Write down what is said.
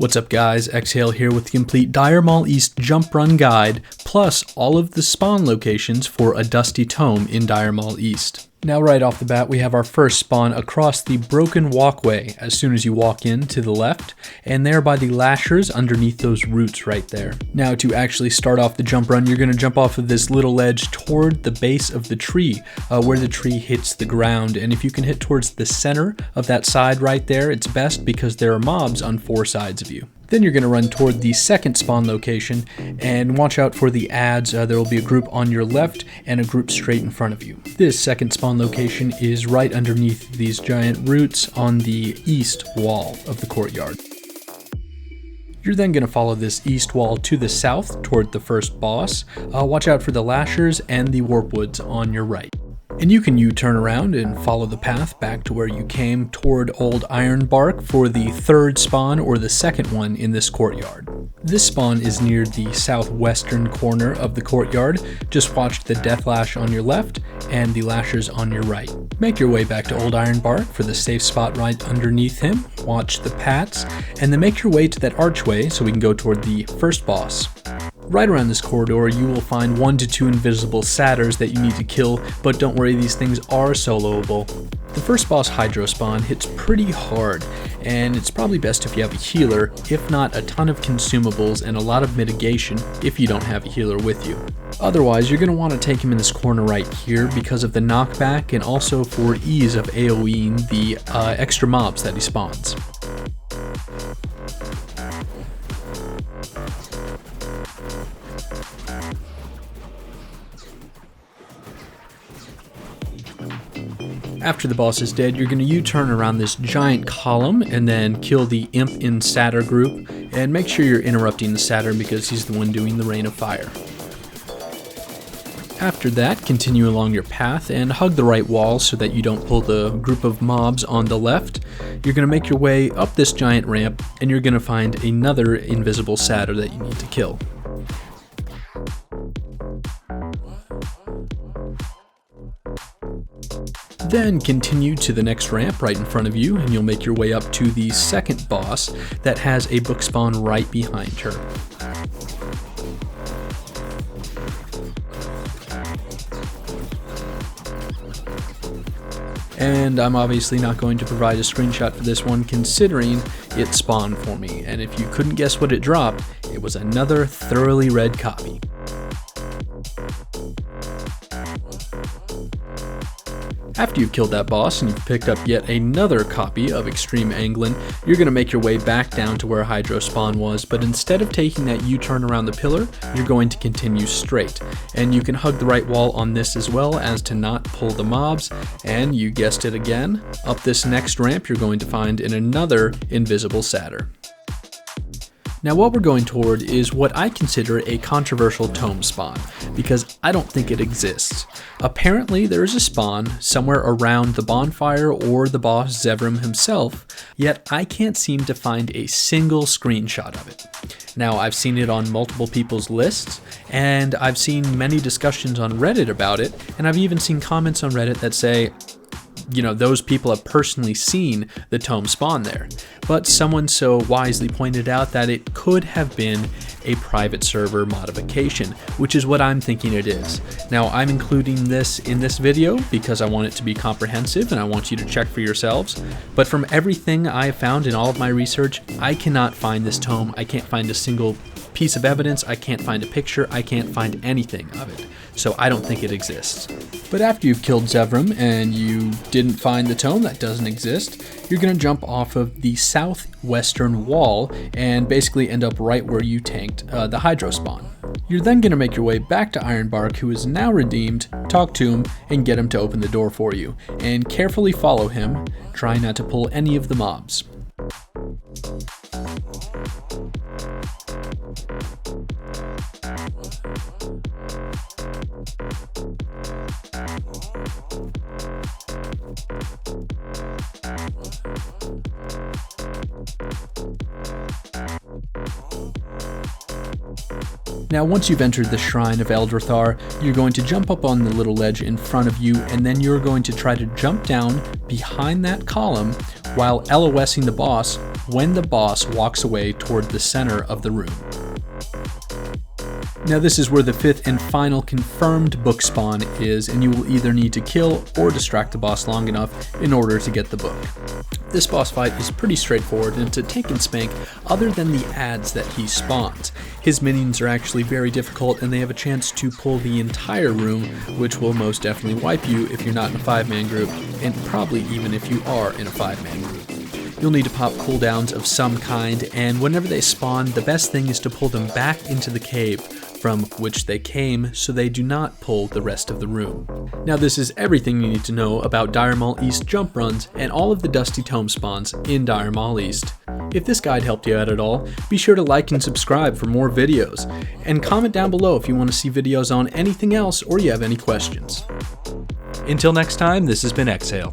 What's up guys, Xhale here with the complete Dire Maul East Jump Run Guide, plus all of the spawn locations for A Dusty Tome in Dire Maul East. Now right off the bat we have our first spawn across the broken walkway as soon as you walk in to the left, and there by the lashers underneath those roots right there. Now to actually start off the jump run, you're going to jump off of this little ledge toward the base of the tree, where the tree hits the ground, and if you can hit towards the center of that side right there, it's best because there are mobs on four sides of you. Then you're going to run toward the second spawn location and watch out for the adds. There will be a group on your left and a group straight in front of you. This second spawn location is right underneath these giant roots on the east wall of the courtyard. You're then going to follow this east wall to the south toward the first boss. Watch out for the lashers and the warp woods on your right. And you can U-turn around and follow the path back to where you came toward Old Ironbark for the third spawn or the second one in this courtyard. This spawn is near the southwestern corner of the courtyard. Just watch the Deathlash on your left and the lashers on your right. Make your way back to Old Ironbark for the safe spot right underneath him. Watch the pats and then make your way to that archway so we can go toward the first boss. Right around this corridor, you will find 1 to 2 invisible satyrs that you need to kill, but don't worry, these things are soloable. The first boss Hydro spawn hits pretty hard, and it's probably best if you have a healer, if not a ton of consumables and a lot of mitigation if you don't have a healer with you. Otherwise, you're going to want to take him in this corner right here because of the knockback and also for ease of AoEing the extra mobs that he spawns. After the boss is dead, you're going to U-turn around this giant column and then kill the Imp in Satyr group, and make sure you're interrupting the Satyr because he's the one doing the Rain of Fire. After that, continue along your path and hug the right wall so that you don't pull the group of mobs on the left. You're going to make your way up this giant ramp and you're going to find another invisible Satyr that you need to kill. Then continue to the next ramp right in front of you and you'll make your way up to the second boss that has a book spawn right behind her. And I'm obviously not going to provide a screenshot for this one considering it spawned for me, and if you couldn't guess what it dropped, it was another thoroughly read copy. After you've killed that boss and you've picked up yet another copy of Extreme Anglin, you're going to make your way back down to where Hydro spawn was, but instead of taking that U-turn around the pillar, you're going to continue straight. And you can hug the right wall on this as well as to not pull the mobs, and you guessed it again, up this next ramp you're going to find another invisible satyr. Now what we're going toward is what I consider a controversial tome spawn, because I don't think it exists. Apparently there is a spawn somewhere around the bonfire or the boss Xhale himself, yet I can't seem to find a single screenshot of it. Now I've seen it on multiple people's lists, and I've seen many discussions on Reddit about it, and I've even seen comments on Reddit that say, you know, those people have personally seen the tome spawn there. But someone so wisely pointed out that it could have been a private server modification, which is what I'm thinking it is. Now, I'm including this in this video because I want it to be comprehensive and I want you to check for yourselves. But from everything I have found in all of my research, I cannot find this tome. I can't find a single piece of evidence, I can't find a picture, I can't find anything of it. So I don't think it exists. But after you've killed Xhale and you didn't find the tome, that doesn't exist, you're going to jump off of the southwestern wall and basically end up right where you tanked the Hydro spawn. You're then going to make your way back to Ironbark, who is now redeemed, talk to him, and get him to open the door for you. And carefully follow him, try not to pull any of the mobs. Now once you've entered the Shrine of Eldrathar, you're going to jump up on the little ledge in front of you, and then you're going to try to jump down behind that column while LOSing the boss when the boss walks away toward the center of the room. Now this is where the 5th and final confirmed book spawn is, and you will either need to kill or distract the boss long enough in order to get the book. This boss fight is pretty straightforward and to take and spank other than the ads that he spawns. His minions are actually very difficult and they have a chance to pull the entire room, which will most definitely wipe you if you're not in a 5-man group, and probably even if you are in a 5-man group. You'll need to pop cooldowns of some kind, and whenever they spawn, the best thing is to pull them back into the cave from which they came so they do not pull the rest of the room. Now this is everything you need to know about Dire Maul East jump runs and all of the Dusty Tome spawns in Dire Maul East. If this guide helped you out at all, be sure to like and subscribe for more videos, and comment down below if you want to see videos on anything else or you have any questions. Until next time, this has been Xhale.